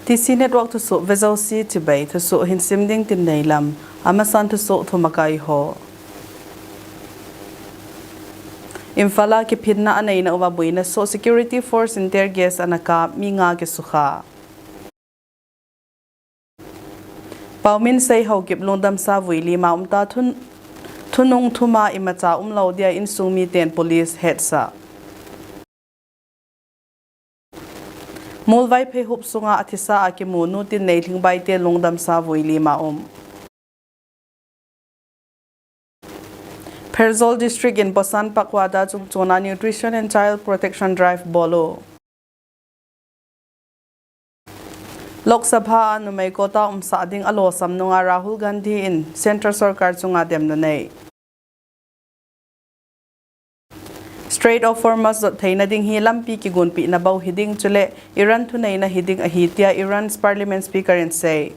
TC network thusoh vezau si tibai thusoh hin simding tin neilam amasan thusoh thumakai ho Infala ki phidna anei na uwa buina so security force interges anaka minga ke sukha Paumin sei ho kip lungdam sa vuili ma umta thunung thuma imacha umlo dia insumi ten police head sa Mulvai phe hup sunga athisa akimu nutin neithing bai te lungdam sa vuili ma Perzol district in Bosan Pakwada chungchona nutrition and child protection drive bolo Lok Sabha numai kota sading alo samnunga Rahul Gandhi in Central Sarkar chunga demna nei Straight of Hormuz thaina ding hi lampi ki gunpi na bau hiding chule Iran thunai na hiding ahitia Iran's parliament speaker and say